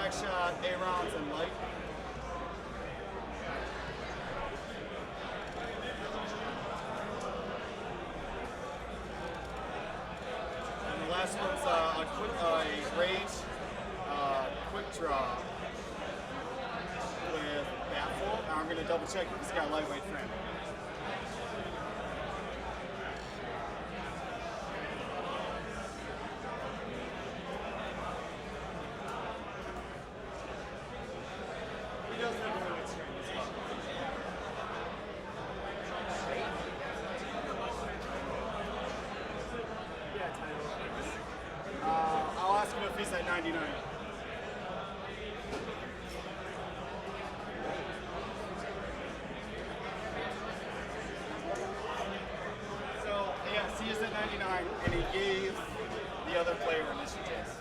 crack shot, A rounds, and light. And the last one's a rage, quick draw with baffle. Now I'm going to double check if it's got lightweight frame. He does have a lightweight frame as well. I'll ask him if he's at 99. So, yes, he is at 99, and he gave the other player initiatives.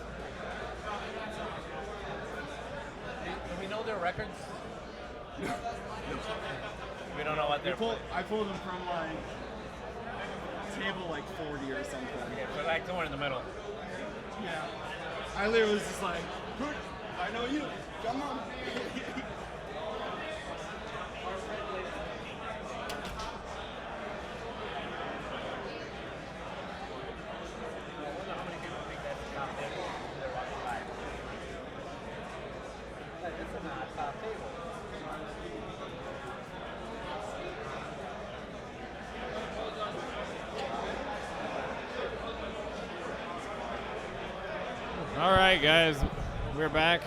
Do we know their records? We don't know what they're. I pulled him from like table like 40 or something. Okay, so like somewhere in the middle. Yeah. I literally was just like, "Good, I know you. Come on." All right, guys, we're back.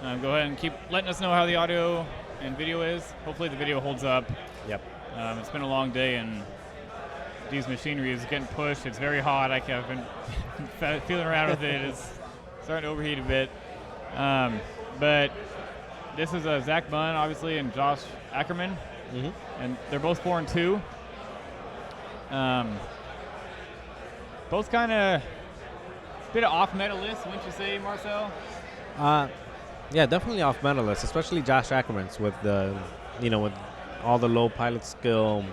Go ahead and keep letting us know how the audio and video is. Hopefully the video holds up. Yep. It's been a long day, and Dee's machinery is getting pushed. It's very hot. I've been feeling around with it. It's starting to overheat a bit. But this is Zach Bunn, obviously, and Josh Ackerman. Mm-hmm. And they're both 4-2. Both kind of bit of off medalists, wouldn't you say, Marcel? Yeah, definitely off medalists, especially Josh Ackerman's with the, with all the low pilot skill.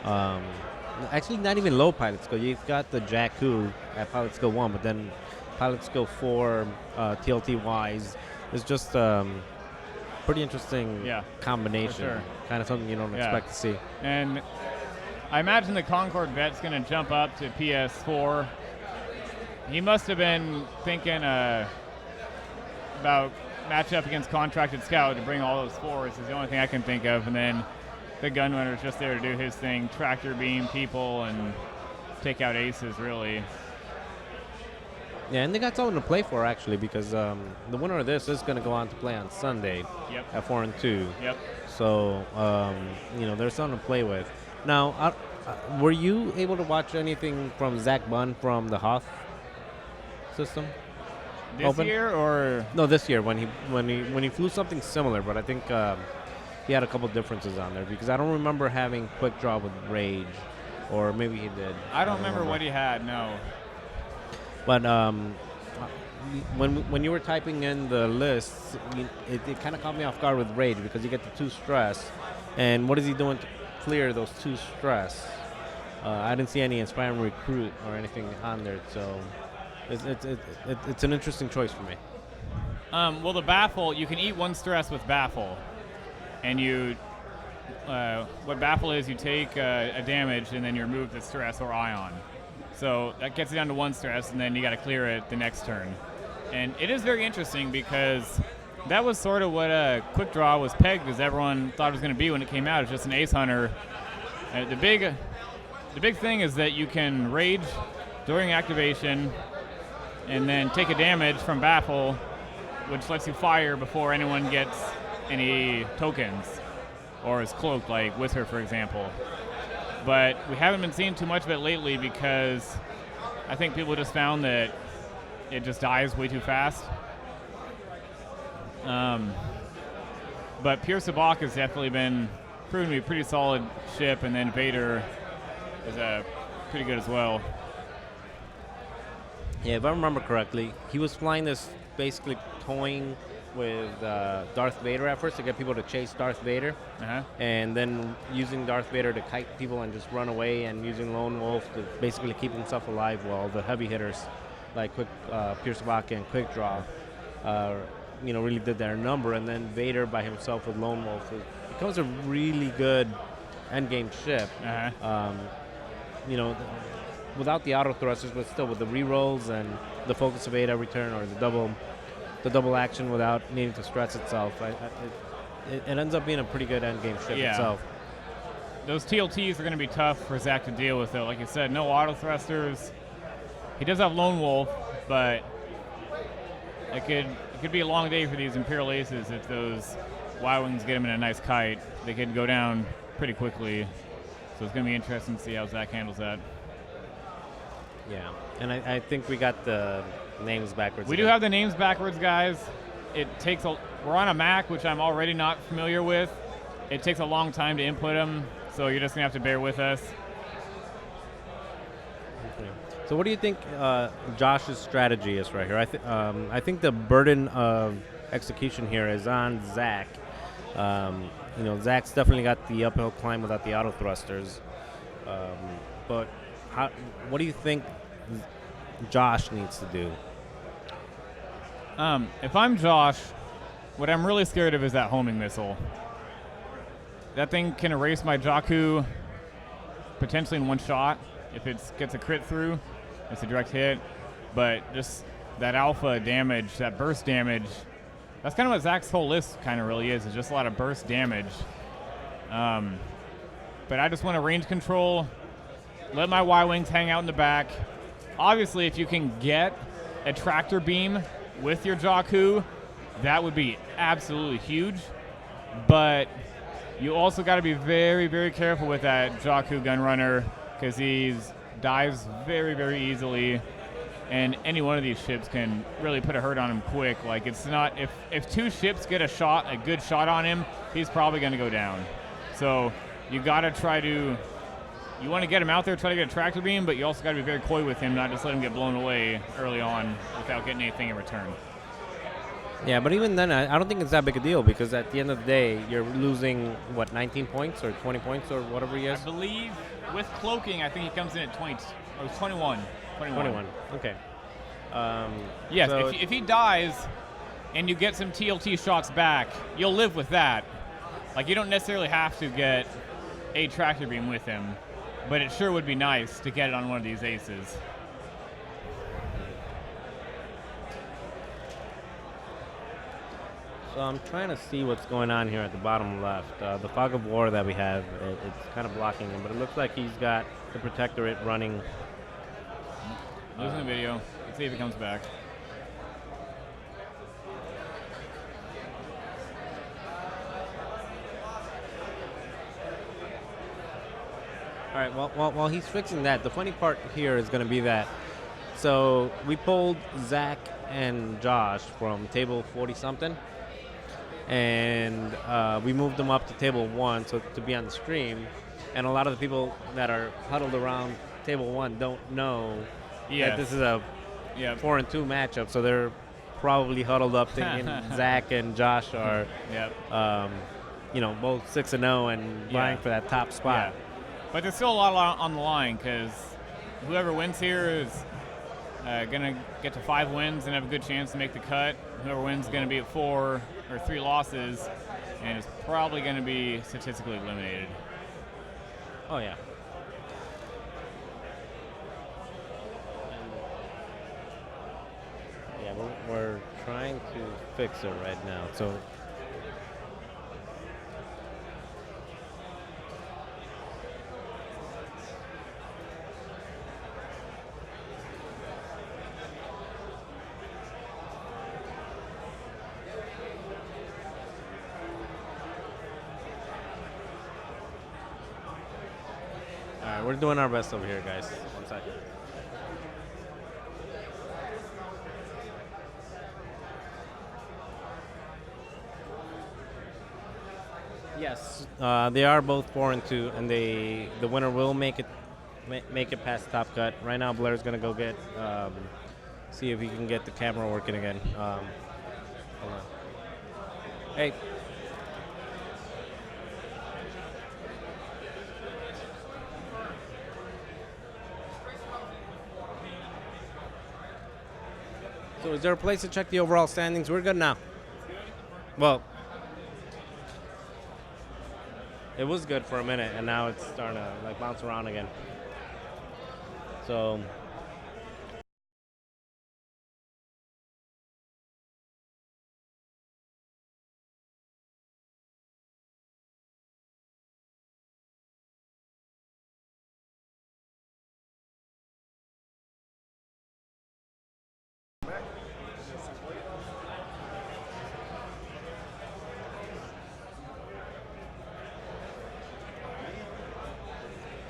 Actually, not even low pilot skill. You've got the Jakku at pilot skill 1, but then pilot skill 4, TLT wise, is just pretty interesting combination. Sure. Kind of something you don't expect to see. And I imagine the Concorde vet's going to jump up to PS4. He must have been thinking about match up against Contracted Scout to bring all those fours is the only thing I can think of. And then the Gunrunner's just there to do his thing, tractor beam people and take out aces, really. Yeah, and they got something to play for, actually, because the winner of this is going to go on to play on Sunday at 4-2. Yep. So, there's something to play with. Now, were you able to watch anything from Zach Bunn from the Hoth system? This year or no? This year when he flew something similar, but I think he had a couple differences on there because I don't remember having quick draw with Rage, or maybe he did. I don't remember what he had. No. But when you were typing in the lists, it kind of caught me off guard with Rage because you get the 2 stress, and what is he doing to clear those 2 stress? I didn't see any Inspiring Recruit or anything on there, so. It's an interesting choice for me. Well, the baffle, you can eat 1 stress with baffle, and what baffle is, you take a damage and then you remove the stress or ion. So that gets it down to 1 stress, and then you got to clear it the next turn. And it is very interesting because that was sort of what quick draw was pegged as everyone thought it was going to be when it came out. It's just an ace hunter. The big thing is that you can rage during activation and then take a damage from baffle, which lets you fire before anyone gets any tokens or is cloaked, like Whisper, for example. But we haven't been seeing too much of it lately because I think people just found that it just dies way too fast. But Pure Sabak has definitely been proven to be a pretty solid ship, and then Vader is pretty good as well. Yeah, if I remember correctly, he was flying this basically toying with Darth Vader at first to get people to chase Darth Vader, and then using Darth Vader to kite people and just run away, and using Lone Wolf to basically keep himself alive while the heavy hitters like Pure Sabak and Quick Draw really did their number, and then Vader by himself with Lone Wolf becomes a really good endgame ship. Uh-huh. Without the auto thrusters, but still with the rerolls and the focus of 8 every turn, or the double action without needing to stress itself. It ends up being a pretty good endgame ship itself. Those TLTs are going to be tough for Zach to deal with, though. Like you said, no auto thrusters. He does have Lone Wolf, but it could be a long day for these Imperial Aces if those Y-Wings get him in a nice kite. They could go down pretty quickly. So it's going to be interesting to see how Zach handles that. Yeah, and I think we got the names backwards. We do have the names backwards, guys. We're on a Mac, which I'm already not familiar with. It takes a long time to input them, so you're just going to have to bear with us. Okay. So what do you think Josh's strategy is right here? I think the burden of execution here is on Zach. Zach's definitely got the uphill climb without the auto thrusters. But what do you think Josh needs to do? If I'm Josh, what I'm really scared of is that homing missile. That thing can erase my Jakku potentially in one shot if it gets a crit through. It's a direct hit. But just that alpha damage, that burst damage, that's kind of what Zach's whole list kind of really is. It's just a lot of burst damage. But I just want to range control, let my Y-Wings hang out in the back. Obviously, if you can get a tractor beam with your Jakku, that would be absolutely huge. But you also got to be very, very careful with that Jakku Gunrunner because he dives very, very easily. And any one of these ships can really put a hurt on him quick. Like, it's not, if two ships get a good shot on him, he's probably going to go down. So you got to you want to get him out there, try to get a tractor beam, but you also got to be very coy with him, not just let him get blown away early on without getting anything in return. Yeah, but even then, I don't think it's that big a deal because at the end of the day, you're losing, 19 points or 20 points or whatever he is? I believe with cloaking, I think he comes in at 21. 21. Okay. Yes, so if he dies and you get some TLT shots back, you'll live with that. Like, you don't necessarily have to get a tractor beam with him, but it sure would be nice to get it on one of these aces. So I'm trying to see what's going on here at the bottom left. The fog of war that we have, it's kind of blocking him, but it looks like he's got the protectorate running. Losing the video. Let's see if it comes back. All right, well, while he's fixing that, the funny part here is going to be that, so we pulled Zach and Josh from table 40-something, and we moved them up to table 1 so to be on the stream, and a lot of the people that are huddled around table 1 don't know that this is a 4-2 matchup, so they're probably huddled up thinking Zach and Josh are, both 6-0 and vying for that top spot. Yeah. But there's still a lot on the line because whoever wins here is going to get to 5 wins and have a good chance to make the cut. Whoever wins is going to be at 4 or 3 losses and is probably going to be statistically eliminated. Oh, yeah. Yeah, we're trying to fix it right now. So we're doing our best over here, guys. 1 second. Yes, they are both 4-2, and the winner will make it past top cut. Right now, Blair's gonna go get see if he can get the camera working again. Hold on. Hey. So is there a place to check the overall standings? We're good now. Well, it was good for a minute, and now it's starting to like bounce around again. So.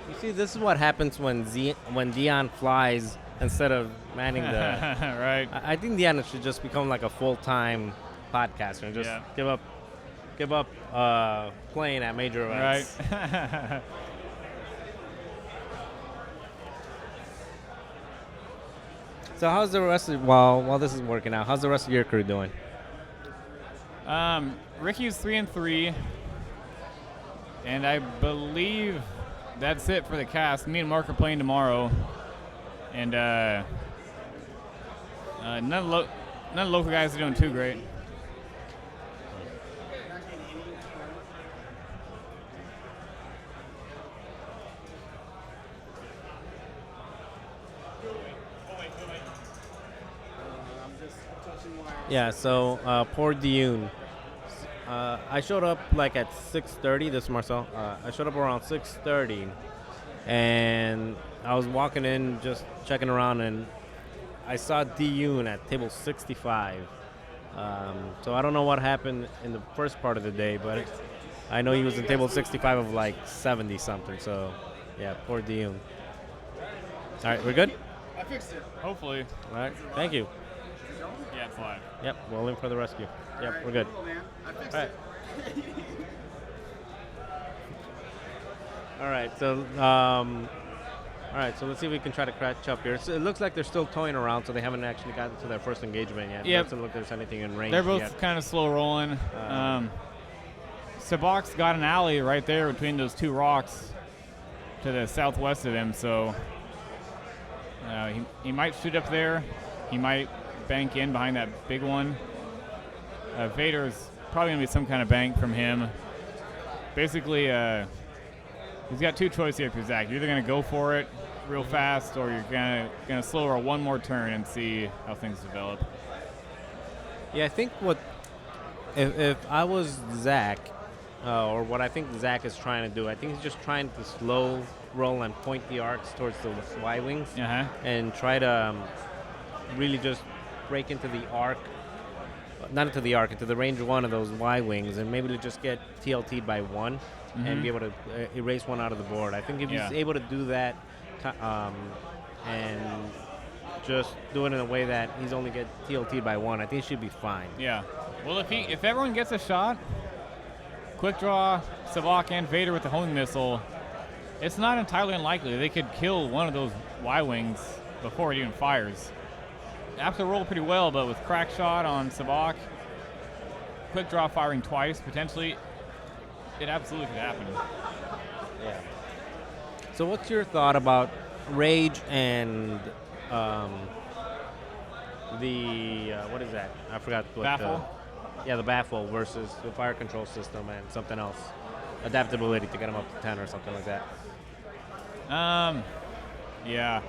You see, this is what happens when Dion flies instead of manning the. Right. I think Dion should just become like a full-time podcaster and just give up playing at major events. Right. So how's the rest of while this is working out? How's the rest of your crew doing? Ricky's 3-3, and I believe that's it for the cast. Me and Mark are playing tomorrow, and none of the local guys are doing too great. Yeah, so poor Dune. I showed up like at 6:30. This is Marcel. I showed up around 6:30, and I was walking in, just checking around, and I saw Dune at table 65. So I don't know what happened in the first part of the day, but I know he was in table 65 of like 70 something. So yeah, poor Dune. All right, we're good. I fixed it. Hopefully. All right, thank you. Yeah, it's live. Yep, well in for the rescue. Yep, we're good. Cool, man. I fixed All right. it. All right, so let's see if we can try to catch up here. So it looks like they're still toying around, so they haven't actually gotten to their first engagement yet. Yep. Doesn't look like there's anything in range They're both yet. kind of slow rolling. Sabak's got an alley right there between those two rocks to the southwest of him, so he might shoot up there. He might bank in behind that big one. Vader's probably going to be some kind of bank from him. Basically, he's got two choices here for Zach. You're either going to go for it real fast, or you're going to slow roll one more turn and see how things develop. Yeah, I think if I was Zach, or what I think Zach is trying to do, I think he's just trying to slow roll and point the arcs towards the Y-wings and try to really just break into the arc, not into the arc, into the range one of those Y-wings, and maybe to just get TLT'd by one and be able to erase one out of the board. I think if he's able to do that and just do it in a way that he's only get TLT'd by one, I think he should be fine. Yeah. Well, if everyone gets a shot, quick draw, Savak and Vader with the homing missile, it's not entirely unlikely they could kill one of those Y-wings before it even fires. Have to roll pretty well, but with crack shot on Sabak, quick draw firing twice, potentially, it absolutely could happen. Yeah. So what's your thought about Rage and the, what is that? I forgot what Baffle? The baffle versus the fire control system and something else. Adaptability to get them up to 10 or something like that. Yeah.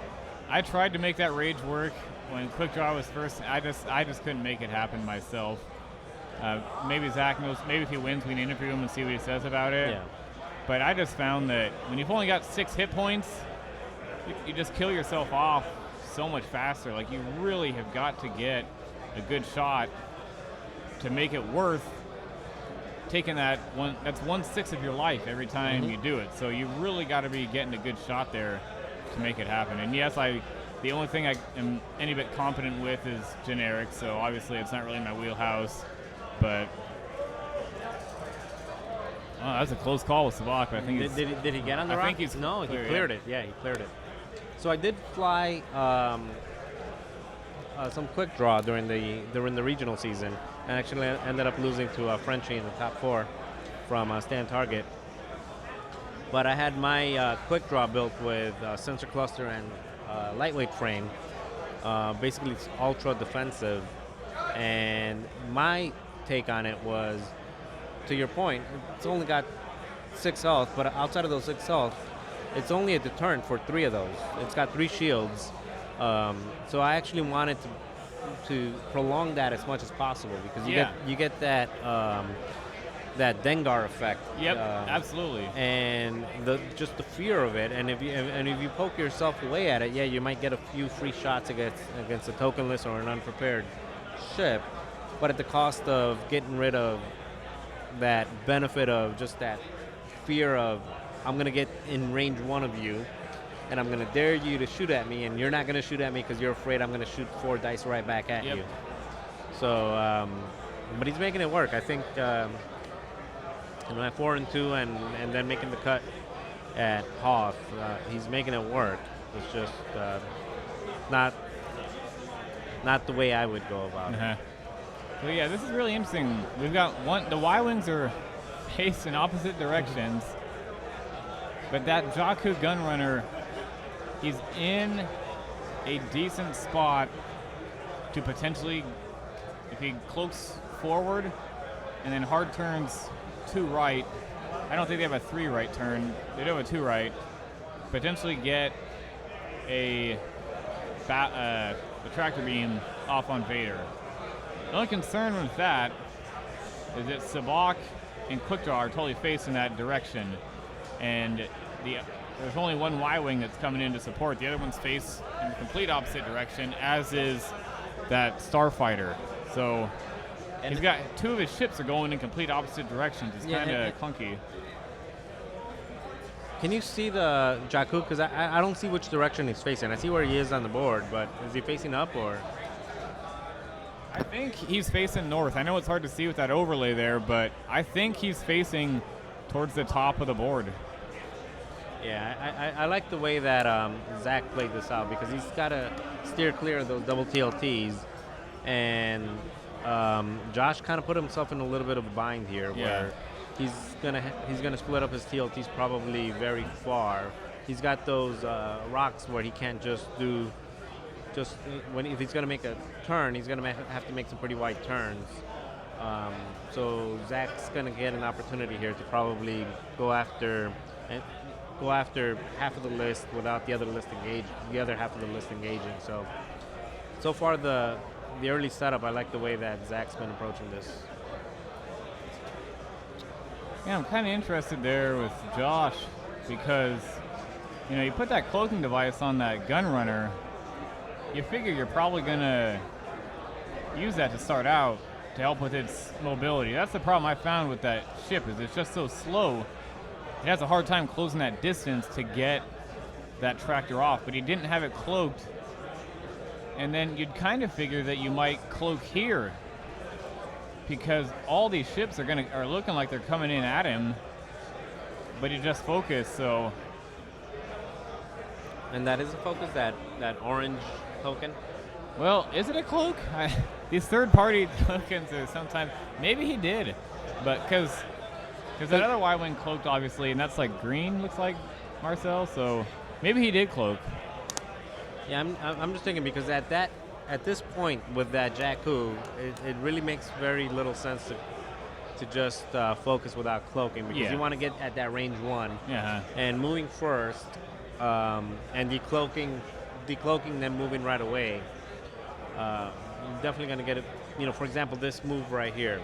I tried to make that Rage work when quick draw was first. I just couldn't make it happen myself. Maybe Zach knows. Maybe if he wins, we can interview him and see what he says about it. Yeah. But I just found that when you've only got 6 hit points, you just kill yourself off so much faster. Like, you really have got to get a good shot to make it worth taking that one. That's 1/6 of your life every time you do it. So you really got to be getting a good shot there to make it happen. And yes, the only thing I am any bit competent with is generic. So obviously it's not really my wheelhouse. But that was a close call with Sabak. I think Did he get on the rock? I think he's no, clear, he cleared it. Yeah, he cleared it. So I did fly some quick draw during the regional season, and actually ended up losing to a Frenchie in the top 4 from Stand Target. But I had my quick draw built with sensor cluster and lightweight frame, Basically, it's ultra defensive. And my take on it was, to your point, it's only got 6 health, but outside of those 6 health, it's only a deterrent for 3 of those. It's got 3 shields. So I actually wanted to prolong that as much as possible because you get that that Dengar effect. Yep, absolutely. And just the fear of it, and if you poke yourself away at it, yeah, you might get a few free shots against a tokenless or an unprepared ship, but at the cost of getting rid of that benefit of just that fear of I'm gonna get in range 1 of you, and I'm gonna dare you to shoot at me, and you're not gonna shoot at me because you're afraid I'm gonna shoot 4 dice right back at you. So, but he's making it work. I think. At 4 and 2, and then making the cut at Hoth, he's making it work. It's just not the way I would go about it. So yeah, this is really interesting. We've got the Y-wings are faced in opposite directions, but that Jakku Gunrunner, he's in a decent spot to potentially, if he cloaks forward and then hard turns 2 right. I don't think they have a 3 right turn. They do have a 2 right. Potentially get a tractor beam off on Vader. The only concern with that is that Sabak and Quickdraw are totally facing that direction, and there's only one Y-wing that's coming in to support. The other one's faced in the complete opposite direction, as is that Starfighter. So. And he's got 2 of his ships are going in complete opposite directions. It's kind of clunky. Can you see the Jakku? Because I don't see which direction he's facing. I see where he is on the board, but is he facing up or? I think he's facing north. I know it's hard to see with that overlay there, but I think he's facing towards the top of the board. Yeah, I like the way that Zach played this out because he's got to steer clear of those double TLTs, and Josh kind of put himself in a little bit of a bind here where he's gonna split up his TLTs probably very far. He's got those rocks where he can't if he's gonna make a turn, he's gonna have to make some pretty wide turns. So Zach's gonna get an opportunity here to probably go after half of the list without the other half of the list engaging. So far the early setup, I like the way that Zach's been approaching this. Yeah, I'm kind of interested there with Josh because, you put that cloaking device on that Gunrunner, you figure you're probably going to use that to start out to help with its mobility. That's the problem I found with that ship is it's just so slow. It has a hard time closing that distance to get that tractor off, but he didn't have it cloaked. And then you'd kind of figure that you might cloak here because all these ships are looking like they're coming in at him, but he just focused, so. And that is a focus, that orange token? Well, is it a cloak? These third-party tokens are sometimes, maybe he did, but because that other Y-wing cloaked, obviously, and that's like green, looks like, Marcel, so maybe he did cloak. Yeah, I'm just thinking because at this point with that Jakku, it really makes very little sense to just focus without cloaking because you want to get at that range 1 and moving first and decloaking then moving right away. You're definitely going to get it. For example, this move right here,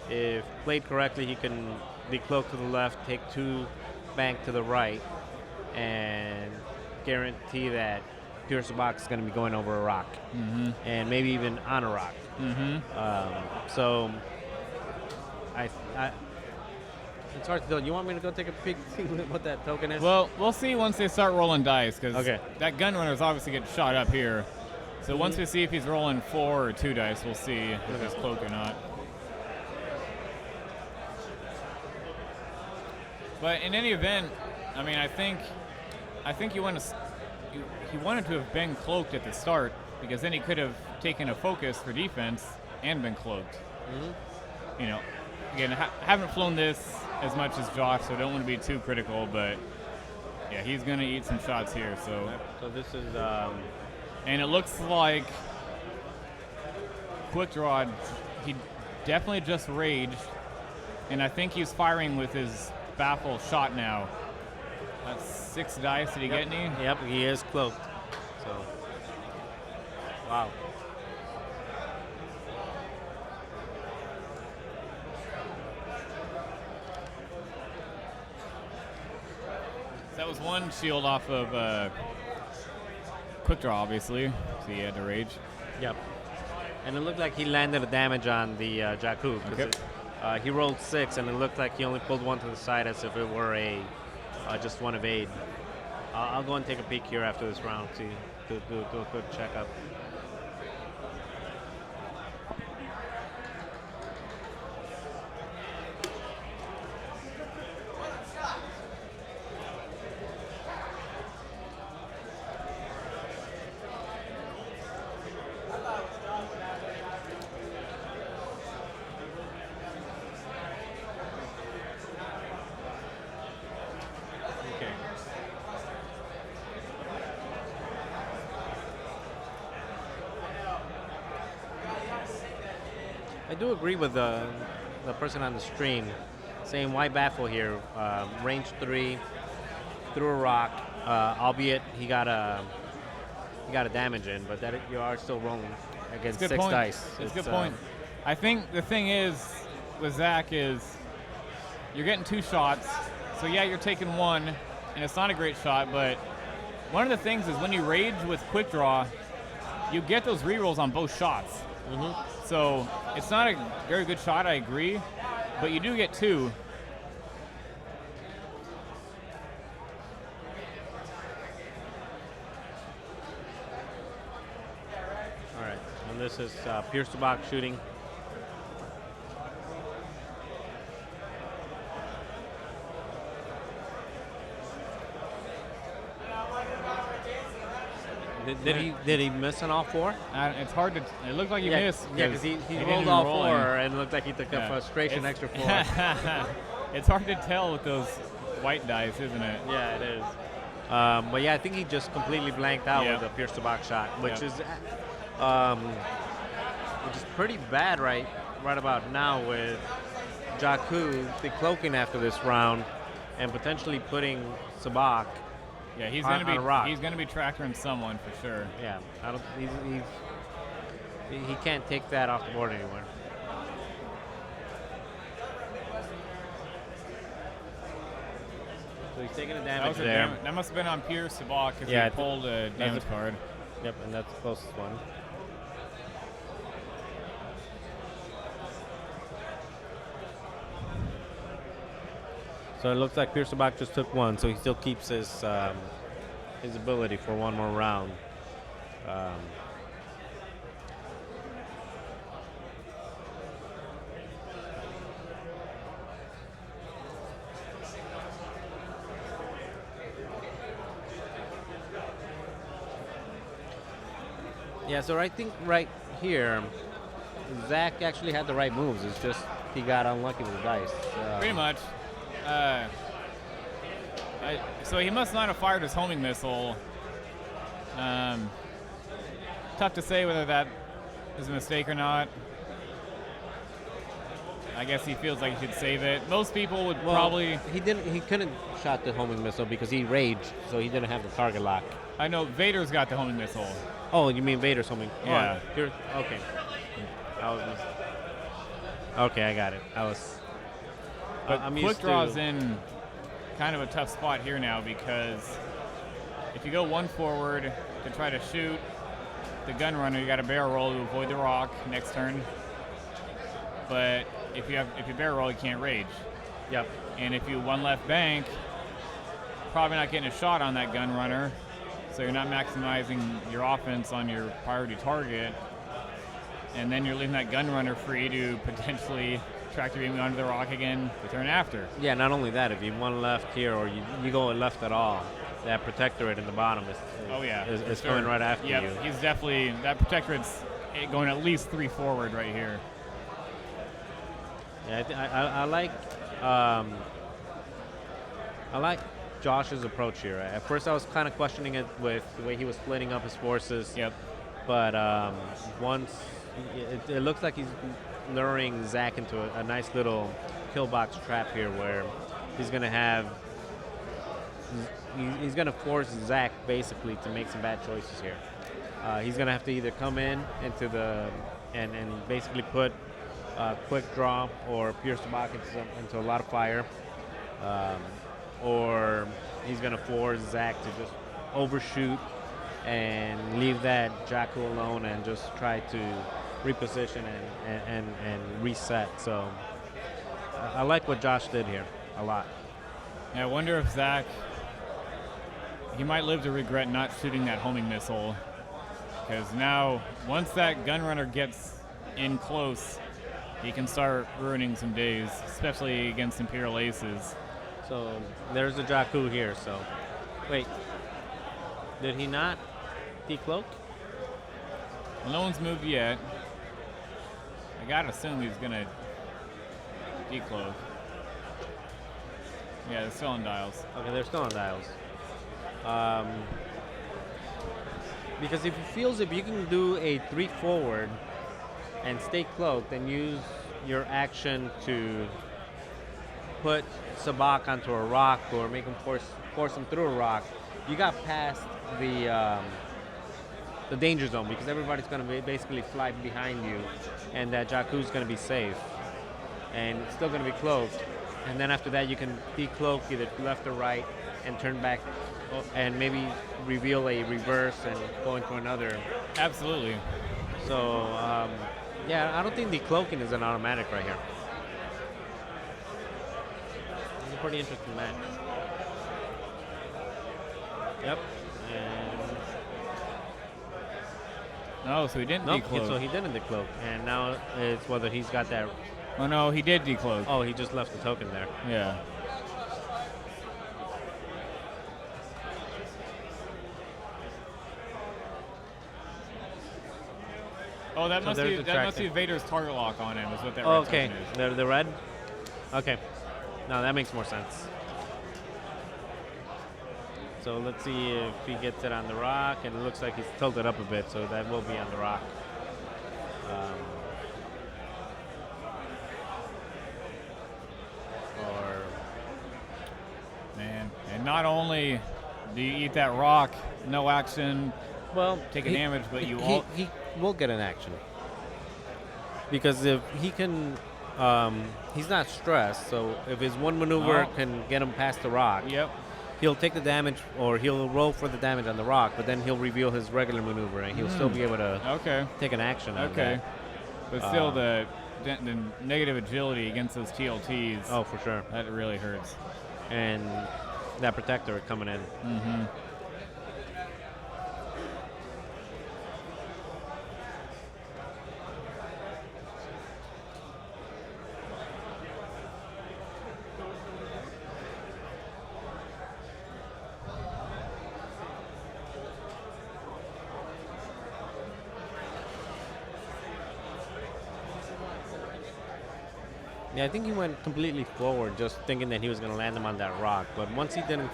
if played correctly, he can decloak to the left, take 2 bank to the right, and guarantee that Pierce Box is going to be going over a rock, and maybe even on a rock. So, it's hard to tell. You want me to go take a peek see what that token is? Well, we'll see once they start rolling dice because that Gunrunner is obviously getting shot up here. So once we see if he's rolling 4 or 2 dice, we'll see if it's cloak or not. But in any event, I mean, I think you want to. He wanted to have been cloaked at the start because then he could have taken a focus for defense and been cloaked. Again, haven't flown this as much as Josh, so don't want to be too critical, but yeah, he's going to eat some shots here. So this is And it looks like Quick Draw, he definitely just raged. And I think he's firing with his baffle shot now. That's 6 dice. Did he get any? Yep, he is cloaked. So, wow. So that was one shield off of Quick Draw, obviously. So he had to rage. Yep. And it looked like he landed a damage on the Jakku. Okay. He rolled 6, and it looked like he only pulled one to the side as if it were a just one evade. I'll go and take a peek here after this round to do a quick checkup. I do agree with the person on the stream saying why baffle here. Range 3, threw a rock, albeit he got a damage in, but that you are still rolling against 6 dice. It's a good point. I think the thing is with Zach is you're getting 2 shots, so yeah, you're taking 1, and it's not a great shot, but one of the things is when you rage with Quick Draw, you get those rerolls on both shots. So it's not a very good shot, I agree, but you do get 2. All right, and this is Pierce the Box shooting. Did he miss on all 4? It's hard to. It looked like he missed. Yeah, because he didn't rolled even all roll 4 and it looked like he took a frustration extra 4. It's hard to tell with those white dice, isn't it? Yeah, it is. But yeah, I think he just completely blanked out with a Pierce the Box shot, which is pretty bad right about now with Jakku cloaking after this round and potentially putting Sabak. Yeah, he's on a rock. He's gonna be tracking someone for sure. Yeah, I don't. He can't take that off the board anymore. So he's taking a damage there. That must have been on Pierce Sabak because Yeah, he pulled a damage card. Yep, and that's the closest one. So it looks like Pierce Sabak just took 1, so he still keeps his ability for 1 more round. Yeah, so I think right here, Zach actually had the right moves. It's just he got unlucky with the dice. Pretty much. So he must not have fired his homing missile. Tough to say whether that is a mistake or not. I guess he feels like he should save it. Most people would probably. He couldn't shot the homing missile because he raged, so he didn't have the target lock. I know Vader's got the homing missile. Oh, you mean Vader's homing? Yeah. Oh, okay. Okay, I got it. But I'm Quick used Draw's to. in kind of a tough spot here now because if you go 1 forward to try to shoot the gun runner, you got to barrel roll to avoid the rock next turn. But if you barrel roll, you can't rage. Yep. And if you 1 left bank, probably not getting a shot on that gun runner, so you're not maximizing your offense on your priority target. And then you're leaving that gun runner free to potentially tractor beam onto the rock again the turn after. Yeah, not only that, if you 1 left here or you go left at all, that protectorate in the bottom is coming right after you. He's definitely, that protectorate's going at least 3 forward right here. Yeah, I like Josh's approach here. At first, I was kind of questioning it with the way he was splitting up his forces. Yep. But once it looks like he's luring Zach into a nice little pillbox trap here, where he's gonna have he's gonna force Zach basically to make some bad choices here. He's gonna have to either come in into the and basically put quick draw or pierce the box into a lot of fire, or he's gonna force Zach to just overshoot and leave that Jakku alone and just try to reposition and reset. So I like what Josh did here a lot. Yeah, I wonder if Zach, he might live to regret not shooting that homing missile, because now once that gunrunner gets in close, he can start ruining some days, especially against Imperial Aces. So there's the Jakku here. So wait, did he not decloak? Well, no one's moved yet. I gotta assume he's gonna decloak. Yeah, they're still on dials. Okay, they're still on dials. Because if he feels if you can do a 3 forward and stay cloaked, then use your action to put Sabak onto a rock or make him force him through a rock, you got past the danger zone, because everybody's going to basically fly behind you, and that Jakku's going to be safe and it's still going to be cloaked. And then after that, you can decloak either left or right and turn back and maybe reveal a reverse and go into another. Absolutely. So, yeah, I don't think decloaking is an automatic right here. It's a pretty interesting match. Yep. And No, so he didn't nope, decloak. so he didn't decloak. And now it's whether he's got that. Oh no, he did decloak. Oh, he just left the token there. Yeah. Oh, that So must there's be the that must tracking. be Vader's target lock on him. Is what that Oh, red okay, token is. the red. Okay, now that makes more sense. So let's see if he gets it on the rock, and it looks like he's tilted up a bit, so that will be on the rock. Or Man, and not only do you eat that rock, no action, well, take a damage, but you he will get an action, because if he can, he's not stressed. So if his one maneuver Oh. can get him past the rock, Yep. he'll take the damage, or he'll roll for the damage on the rock, but then he'll reveal his regular maneuver, and he'll still be able to Okay. take an action on Okay. that. But still, the negative agility against those TLTs, Oh, for sure. that really hurts. And that protector coming in. Mm-hmm. Yeah, I think he went completely forward, just thinking that he was going to land him on that rock. But once he didn't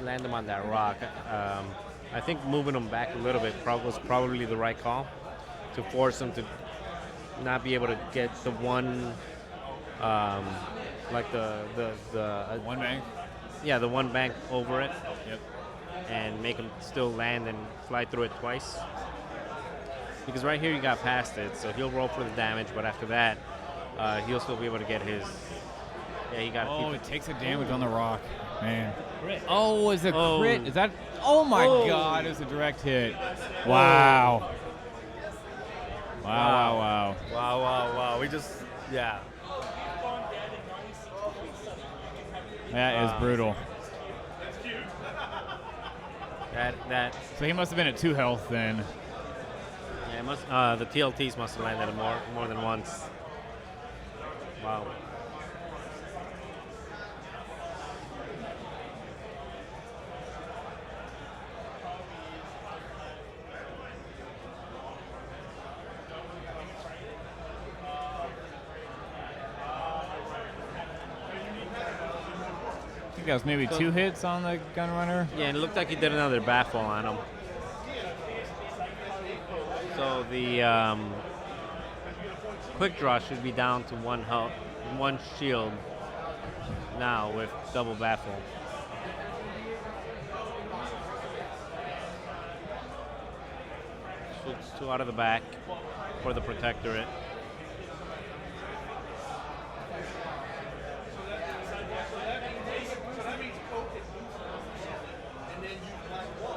land him on that rock, I think moving him back a little bit was probably the right call, to force him to not be able to get the one, like the One bank. yeah, the one bank over it, Yep. and make him still land and fly through it twice. Because right here you got past it, so he'll roll for the damage, but after that, he'll still be able to get his. Yeah, he got. Oh, it takes a damage on the rock, man. Crit. Oh, is a Oh. crit? Is that? Oh my Oh. God! It's a direct hit. Wow. Wow! Wow. We just, yeah. That is brutal. that. So he must have been at 2 health then. Yeah, it must. The TLTs must have landed him more than once. Wow. think that was maybe 2 hits on the gun runner. Yeah, and it looked like he did another baffle on him. So the quick draw should be down to 1 health, 1 shield now with double baffle. Shoots 2 out of the back for the protectorate.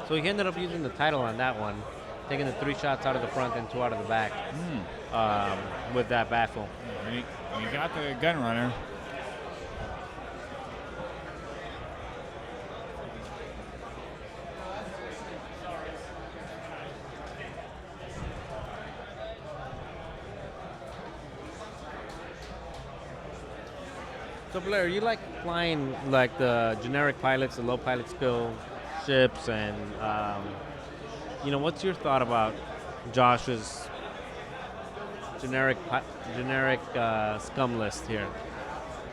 So he ended up using the title on that one, taking the 3 shots out of the front and 2 out of the back with that baffle. He got the gun runner. So Blair, you like flying like the generic pilots, the low pilot skill ships, and what's your thought about Josh's generic scum list here?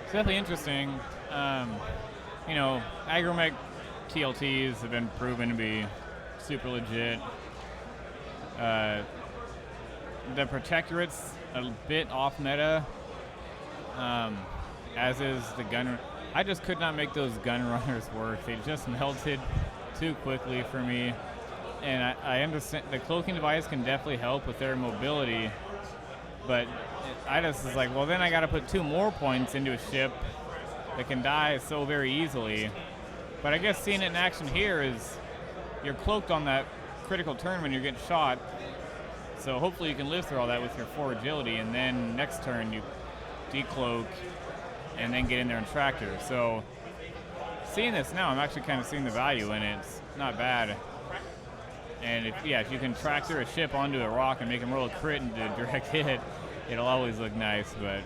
It's definitely interesting. Agromech TLTs have been proven to be super legit. The Protectorate's a bit off meta, as is the gun. I just could not make those gun runners work. They just melted too quickly for me. And I understand the cloaking device can definitely help with their mobility, but I just was like, well, then I got to put 2 more points into a ship that can die so very easily. But I guess seeing it in action here is you're cloaked on that critical turn when you're getting shot. So hopefully you can live through all that with your 4 agility, and then next turn you decloak and then get in there and tractor. So seeing this now, I'm actually kind of seeing the value in it. It's not bad. And if you can tractor a ship onto a rock and make him roll a crit and do a direct hit, it'll always look nice. But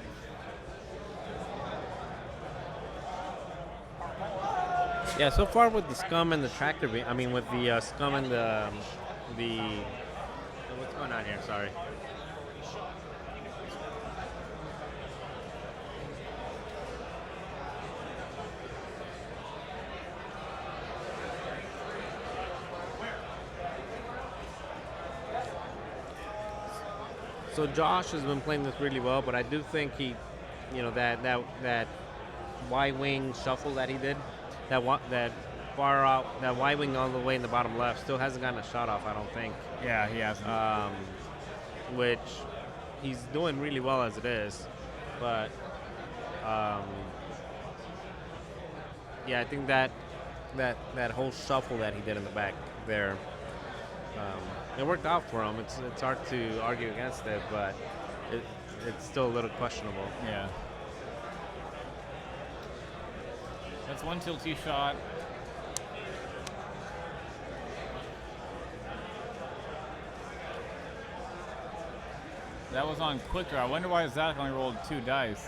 yeah, so far with the scum and the tractor beam, with the scum and the what's going on here? Sorry. So Josh has been playing this really well, but I do think he, that Y-wing shuffle that he did, that far out, that Y-wing all the way in the bottom left, still hasn't gotten a shot off, I don't think. yeah, he hasn't. Which he's doing really well as it is, but I think that whole shuffle that he did in the back there, it worked out for him. It's hard to argue against it, but it's still a little questionable. Yeah. That's 1 tilty shot. That was on quick draw. I wonder why Zach only rolled 2 dice.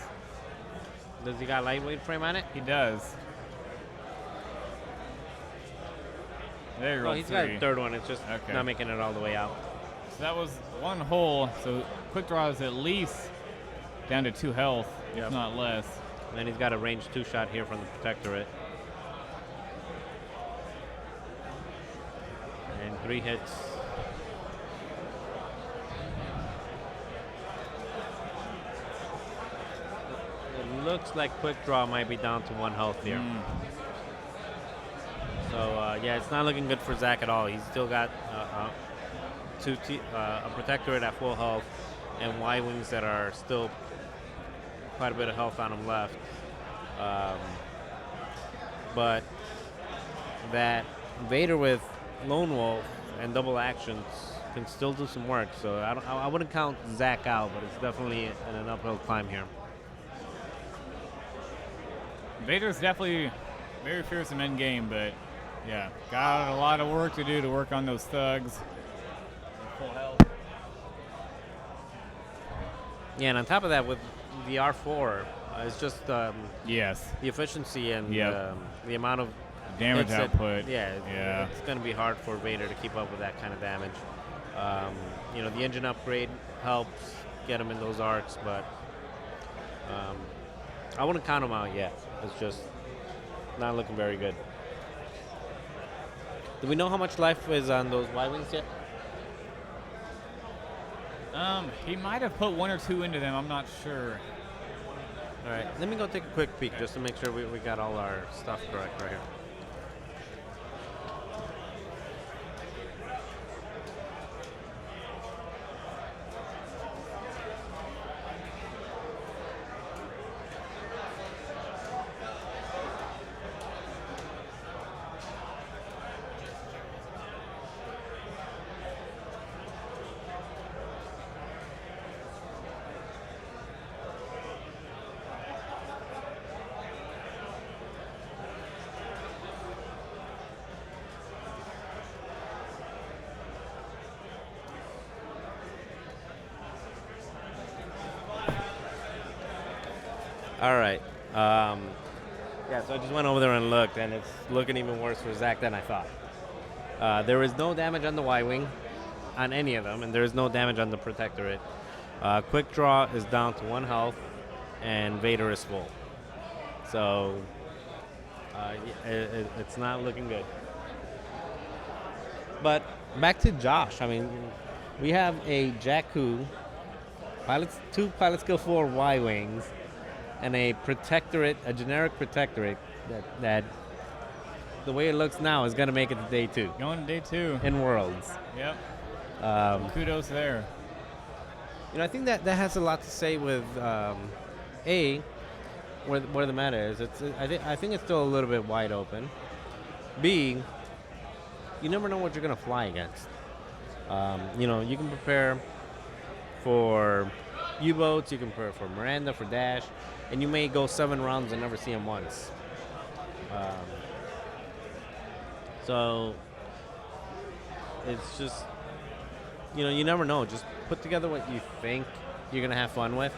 Does he got lightweight frame on it? He does. There you go. Well, he's got a 3rd one. It's just not making it all the way out. So that was 1 hole. So quick draw is at least down to 2 health, if not less. And then he's got a range 2 shot here from the protectorate. And 3 hits. It looks like quick draw might be down to 1 health here. So it's not looking good for Zach at all. He's still got a protectorate at full health and Y-wings that are still quite a bit of health on him left. But that Vader with Lone Wolf and double actions can still do some work. So I wouldn't count Zach out, but it's definitely an uphill climb here. Vader's definitely very fearsome end game, but yeah, got a lot of work to do to work on those thugs. Full health. Yeah, and on top of that, with the R4, it's just yes, the efficiency and the amount of damage output. It's going to be hard for Vader to keep up with that kind of damage. The engine upgrade helps get him in those arcs, but I wouldn't count him out yet. It's just not looking very good. Do we know how much life is on those Y-wings yet? He might have put 1 or 2 into them. I'm not sure. All right, let me go take a quick peek just to make sure we got all our stuff correct right here. All right. Yeah, so I just went over there and looked, and it's looking even worse for Zach than I thought. There is no damage on the Y-wing, on any of them, and there is no damage on the Protectorate. Quick Draw is down to 1 health, and Vader is full. So it's not looking good. But back to Josh. I mean, we have a Jakku, two pilot skill 4 Y-wings, and a Protectorate, a generic Protectorate that the way it looks now is going to make it to day 2. Going to day 2. In Worlds. Yep. Kudos there. You know, I think that has a lot to say with A, where the meta is. I think it's still a little bit wide open. B, you never know what you're going to fly against. You know, you can prepare for U-boats, you can prepare for Miranda, for Dash, and you may go 7 rounds and never see him once. So it's just, you know, you never know. Just put together what you think you're going to have fun with.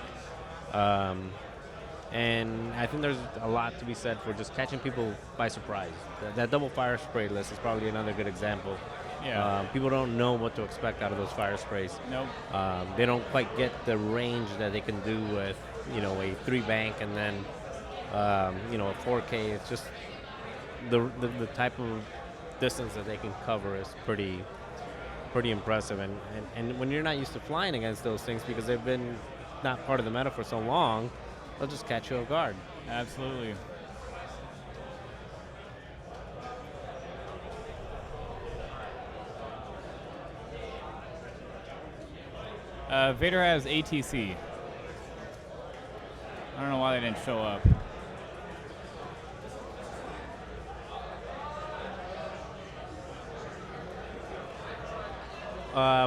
And I think there's a lot to be said for just catching people by surprise. That double fire spray list is probably another good example. Yeah. People don't know what to expect out of those fire sprays. Nope. They don't quite get the range that they can do with, you know, a 3 bank and then, you know, a 4K. It's just the type of distance that they can cover is pretty impressive. And when you're not used to flying against those things because they've been not part of the meta for so long, they'll just catch you off guard. Absolutely. Vader has ATC. I don't know why they didn't show up.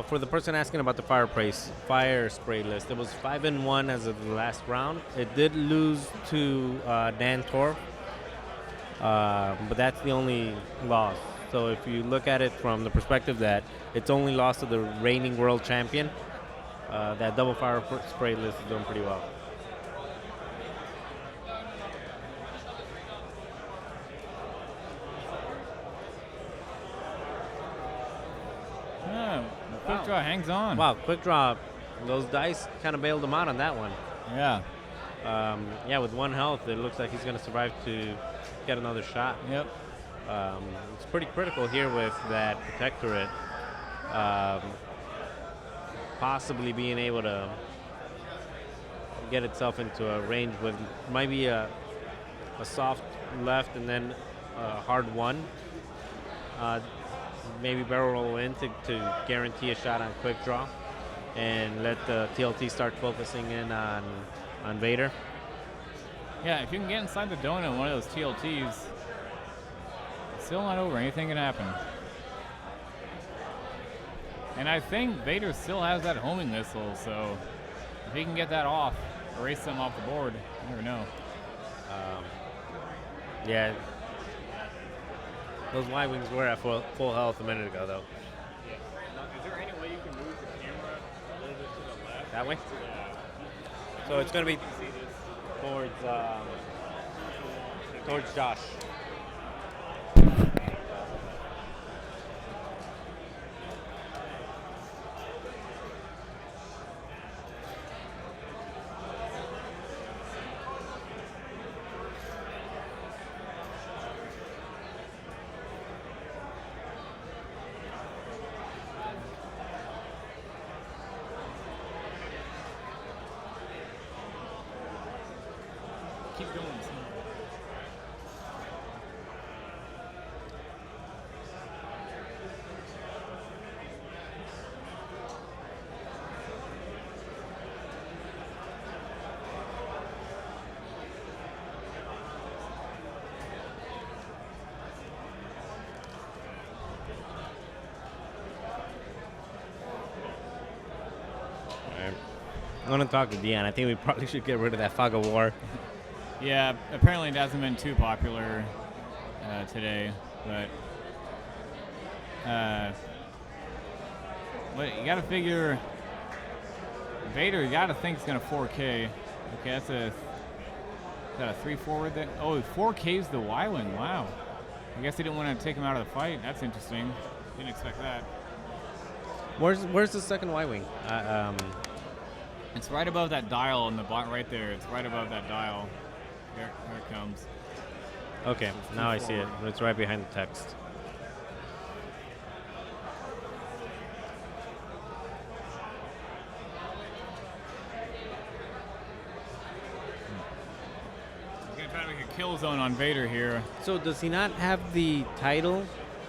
For the person asking about the fire spray list, it was 5-1 as of the last round. It did lose to Dan Torf, but that's the only loss. So if you look at it from the perspective that it's only lost to the reigning world champion, that double fire spray list is doing pretty well. Quick draw hangs on. Wow, quick draw. Those dice kind of bailed him out on that one. Yeah. Yeah, with 1 health, it looks like he's going to survive to get another shot. Yep. It's pretty critical here with that Protectorate possibly being able to get itself into a range with maybe a soft left and then a hard 1. Maybe barrel roll in to guarantee a shot on quick draw and let the TLT start focusing in on Vader. Yeah, if you can get inside the donut in one of those TLTs, it's still not over. Anything can happen. And I think Vader still has that homing missile, so if he can get that off, erase them off the board, you never know. Yeah. Those Y-wings were at full health a minute ago, though. Yeah. Now, is there any way you can move the camera a little bit to the left? That way? Yeah. So it's going to be towards Josh. I'm gonna talk to Deanne. I think we probably should get rid of that Fog of War. Yeah, apparently it hasn't been too popular today, but you gotta figure Vader. You gotta think it's gonna 4K. Okay, that's is that a 3 forward then? Oh, 4K's the Y-wing. Wow. I guess they didn't want to take him out of the fight. That's interesting. Didn't expect that. Where's the second Y-wing? It's right above that dial on the bottom right there. It's right above that dial. Here it comes. Okay, now I see it. It's right behind the text. He's gonna try to make a kill zone on Vader here. So does he not have the title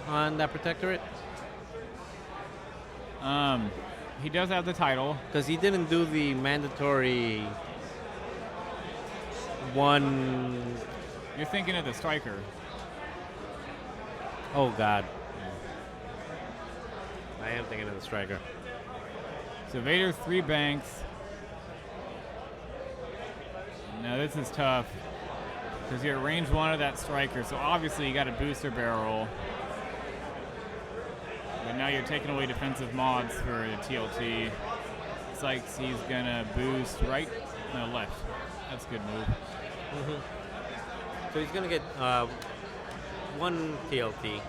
on that Protectorate? He does have the title. Because he didn't do the mandatory one. You're thinking of the striker. Oh God. I am thinking of the striker. So Vader 3 banks. Now this is tough because you're at range 1 of that striker. So obviously you got a booster barrel. But now you're taking away defensive mods for the TLT. It's like he's gonna boost right, no left. That's a good move. Mm-hmm. So he's gonna get one TLT,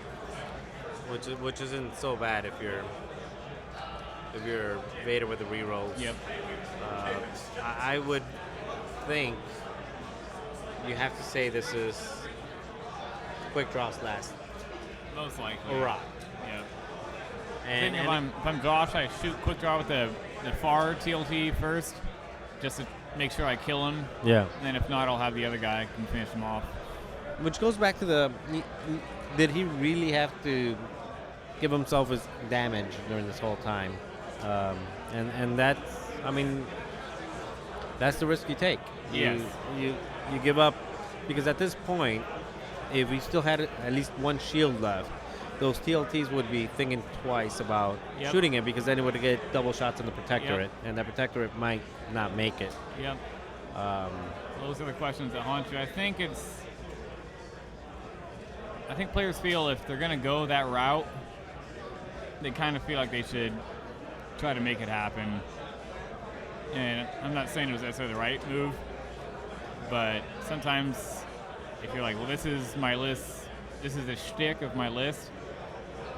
which isn't so bad if you're Vader with the rerolls. Yep. I would think you have to say this is quick draws last. Most likely. Hurrah. Yep. And if I'm Josh, I shoot quick draw with the far TLT first, just to make sure I kill him. yeah. And then if not, I'll have the other guy can finish him off. Which goes back to did he really have to give himself his damage during this whole time? And that's, I mean, that's the risk you take. Yes. You give up, because at this point, if we still had at least one shield left, those TLTs would be thinking twice about shooting it, because then it would get double shots on the Protectorate, and that Protectorate might not make it. Yep. Those are the questions that haunt you. I think players feel if they're going to go that route, they kind of feel like they should try to make it happen. And I'm not saying it was necessarily the right move, but sometimes if you're like, well, this is my list, this is the shtick of my list,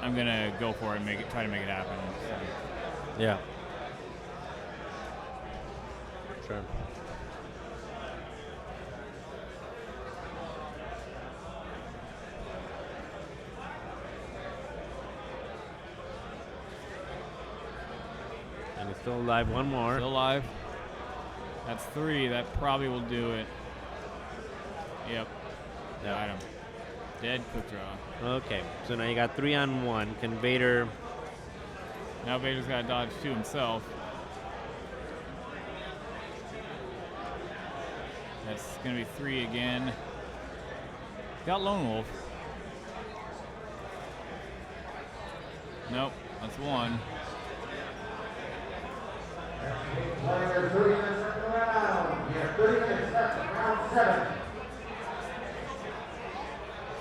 I'm going to go for it and try to make it happen. So. Yeah. Sure. And he's still alive. One more. Still alive. That's 3. That probably will do it. Yep. Got him. Dead quick draw. Okay, so now you got 3 on 1. Can Vader? Now Vader's got to dodge 2 himself. That's going to be 3 again. Got Lone Wolf. Nope, that's 1.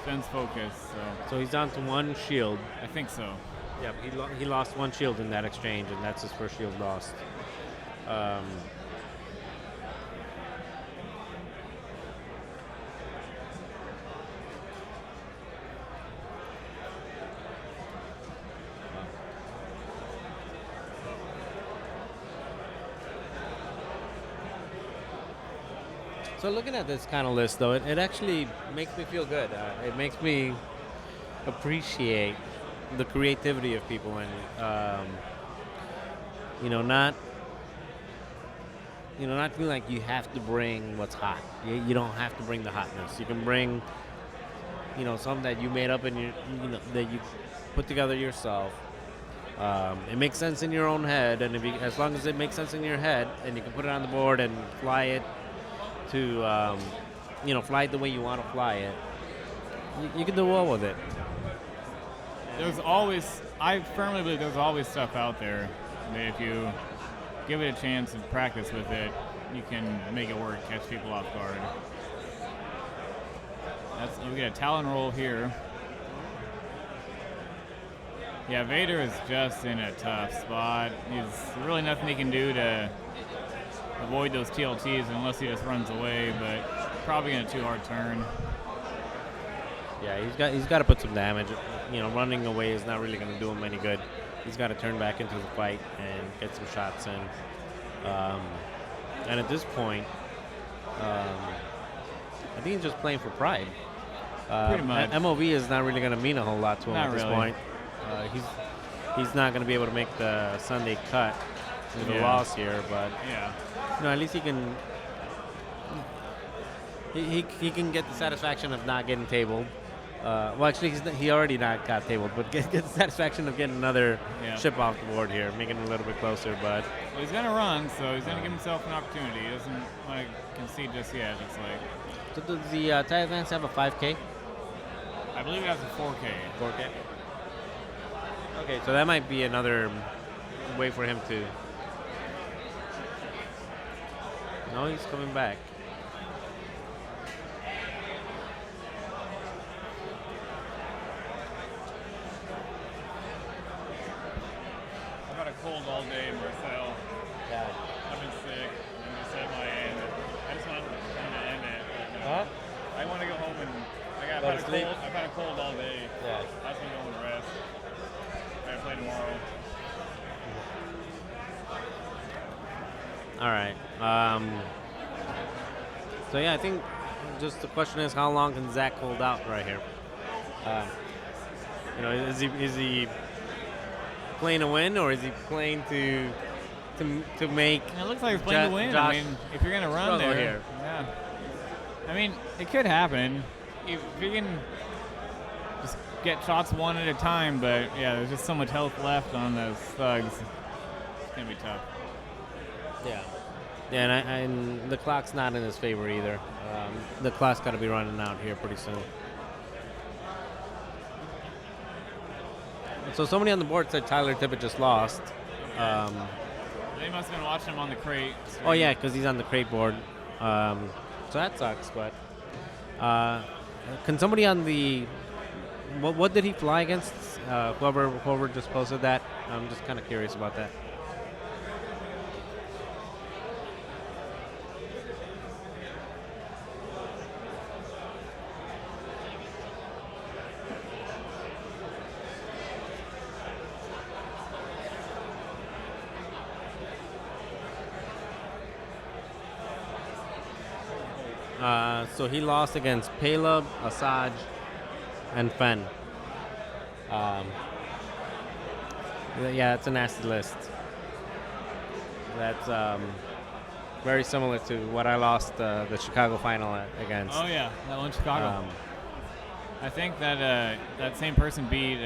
Fence focus. So he's down to 1 shield. I think so. Yep, he lost 1 shield in that exchange, and that's his first shield lost. So looking at this kind of list, though, it actually makes me feel good. It makes me appreciate the creativity of people, and not not feel like you have to bring what's hot. You don't have to bring the hotness. You can bring, something that you made up in that you put together yourself. It makes sense in your own head, and as long as it makes sense in your head, and you can put it on the board and fly it to, fly it the way you want to fly it, you can do well with it. I firmly believe there's always stuff out there that if you give it a chance and practice with it, you can make it work, catch people off guard. We get a Talon roll here. Yeah, Vader is just in a tough spot. There's really nothing he can do to avoid those TLTs unless he just runs away, but probably going to too hard turn. Yeah, he's got to put some damage. Running away is not really going to do him any good. He's got to turn back into the fight and get some shots in. And at this point, I think he's just playing for pride. Pretty much. MOV is not really going to mean a whole lot to him Not at this really. point. He's not going to be able to make the Sunday cut with the loss here, but Yeah. at least he can. He can get the satisfaction of not getting tabled. Well, actually, he already not got tabled, but get the satisfaction of getting another ship off the board here, making it a little bit closer. But Well, he's going to run, so he's going to give himself an opportunity. He doesn't concede just yet, it's like. so does the TIE Advance have a 5K? I believe it has a 4K. 4K. Okay, so that might be another way for him to. No, he's coming back. I've had a cold all day, Marcel. Yeah. I've been sick. I'm just at my end. I just want to end it. Huh? I want to go home and I've Go to sleep? had a cold all day. Yeah. I just want to go home and rest. I gotta play tomorrow. All right. So yeah, I think just the question is how long can Zach hold out right here? Is he playing to win or is he playing to make? It looks like he's playing to win. Josh I mean, if you're gonna run struggle there, here. yeah. I mean, it could happen if you can just get shots one at a time. But yeah, there's just so much health left on those thugs. It's gonna be tough. Yeah. Yeah, and the clock's not in his favor either. The clock's got to be running out here pretty soon. So somebody on the board said Tyler Tippett just lost. They must have been watching him on the crate. Oh yeah, because he's on the crate board. So that sucks. But can somebody on the what did he fly against? Whoever just posted that. I'm just kind of curious about that. So he lost against Paleb, Asajj, and Fenn. Yeah, it's a nasty list. That's very similar to what I lost the Chicago final against. Oh yeah, that one in Chicago. I think that that same person beat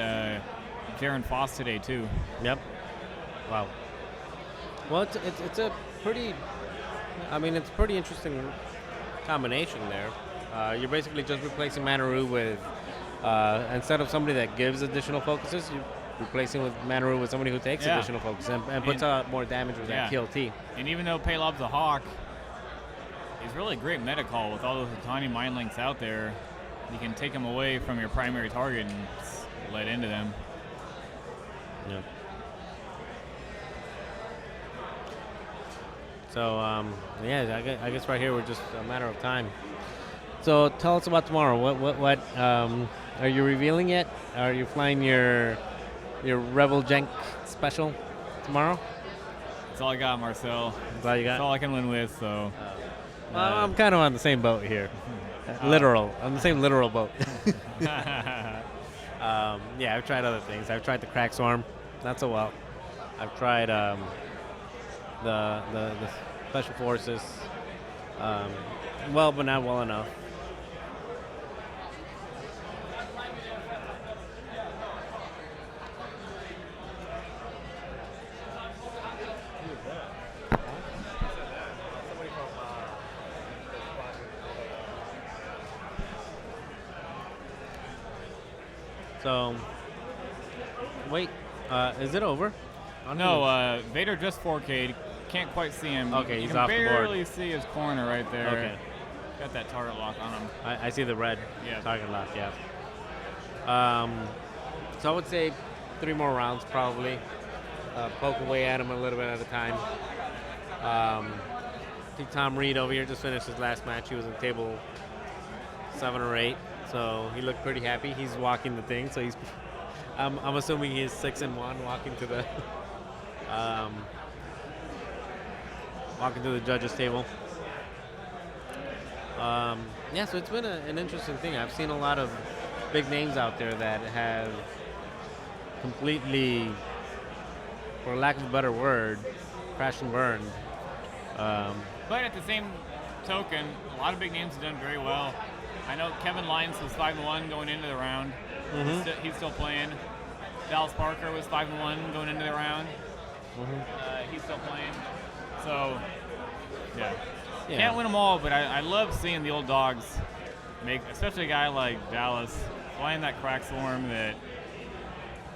Jaron Foss today too. Yep. Wow. Well, it's a pretty. I mean, it's a pretty interesting combination there. You're basically just replacing Manaru with instead of somebody that gives additional focuses, you're replacing with Manaru with somebody who takes additional focus and puts out more damage with that KLT. And even though Palob's a hawk, he's really a great meta call with all those tiny mind links out there. You can take them away from your primary target and let into them. Yeah. So, I guess right here we're just a matter of time. So tell us about tomorrow. What are you revealing yet? Are you flying your Rebel Jenk special tomorrow? That's all I got, Marcel. That's all you got? That's all I can win with, so. Well, I'm kind of on the same boat here. Literal. On the same literal boat. Yeah, I've tried other things. I've tried the Crack Swarm. Not so well. I've tried the special forces. Um, well, but not well enough. So, wait, is it over? No, Vader just 4K'd. Can't quite see him. Okay, you he's can off the board. barely see his corner right there. Okay. Got that target lock on him. I see the red Yeah. target lock, yeah. So I would say 3 more rounds probably. Poke away at him a little bit at a time. I think Tom Reed over here just finished his last match. He was in table 7 or 8, so he looked pretty happy. He's walking the thing, so he's. I'm assuming he's 6-1 walking to the judges' table. Yeah, so it's been an interesting thing. I've seen a lot of big names out there that have completely, for lack of a better word, crashed and burned. But at the same token, a lot of big names have done very well. I know Kevin Lyons was 5-1 going into the round. He's still playing. Dallas Parker was 5-1 going into the round. He's still playing. So, yeah. Can't win them all, but I love seeing the old dogs make, especially a guy like Dallas, flying that crack swarm that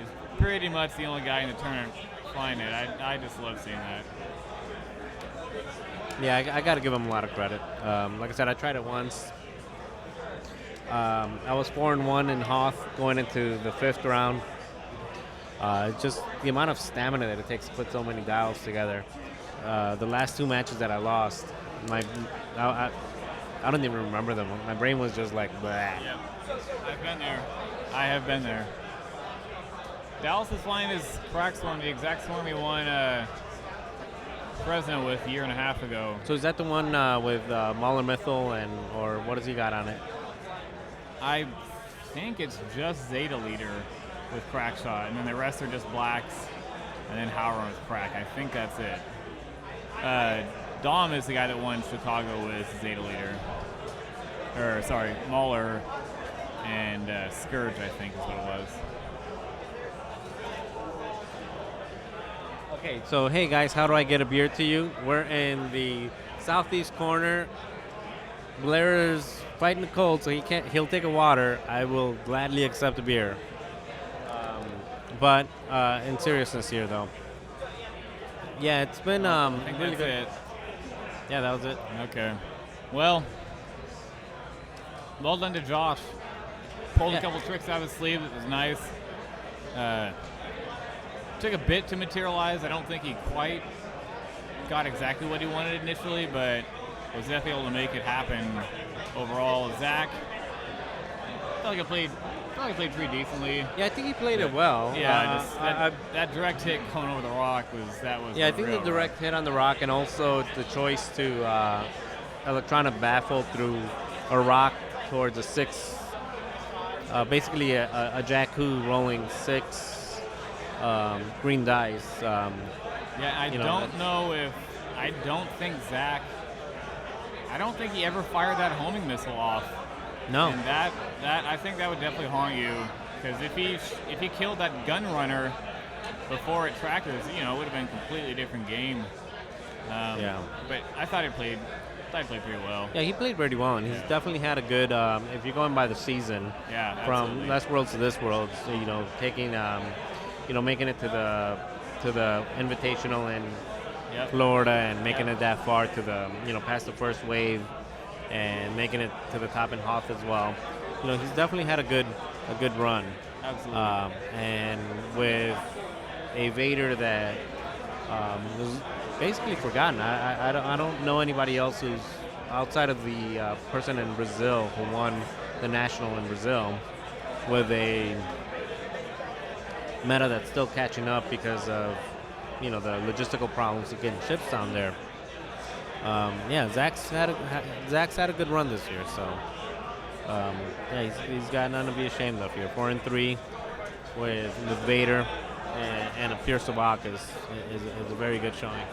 is pretty much the only guy in the tournament flying it. I just love seeing that. Yeah, I got to give him a lot of credit. Like I said, I tried it once. I was 4-1 in Hoth going into the 5th round. Just the amount of stamina that it takes to put so many dials together. The last 2 matches that I lost, I don't even remember them. My brain was just like, blah. Yep. I've been there. I have been there. Dallas is flying his crack swarm, the exact swarm he won Fresno with a year and a half ago. So is that the one with Mahler Mythil or what has he got on it? I think it's just Zeta Leader with crack shot, and then the rest are just blacks, and then Howard with crack. I think that's it. Dom is the guy that won Chicago with Zeta Leader. Or, sorry, Mahler and Scourge, I think is what it was. Okay, so hey guys, how do I get a beer to you? We're in the southeast corner. Blair is fighting the cold, so he'll take a water. I will gladly accept a beer. But in seriousness here, though. Yeah, it's been I think really that's good. it. Yeah, that was it. Okay. Well done to Josh. Pulled a couple tricks out of his sleeve. It was nice. Took a bit to materialize. I don't think he quite got exactly what he wanted initially, but was definitely able to make it happen overall. Zach, I felt like I played pretty decently. Yeah, I think he played it well. Yeah, that direct hit going over the rock was. Yeah, I think the direct hit on the rock and also the choice to electronic baffle through a rock towards a 6, basically a Jakku rolling 6 green dice. Yeah, I don't think he ever fired that homing missile off. No. And that I think that would definitely haunt you, because if he killed that gun runner before it tracked us, it would have been a completely different game. Yeah. But I thought he played pretty well. Yeah, he played pretty well, and he's definitely had a good. If you're going by the season, from last worlds to this world, so, taking, making it to the invitational in Florida and making it that far to the, past the first wave, and making it to the top in Hoth as well. He's definitely had a good run. Absolutely. And with a Vader that was basically forgotten. I don't know anybody else who's outside of the person in Brazil who won the national in Brazil with a meta that's still catching up because of the logistical problems of getting ships down there. Zach's had a good run this year, so he's got none to be ashamed of here. 4-3 with Vader and a Pure Savak is a very good showing.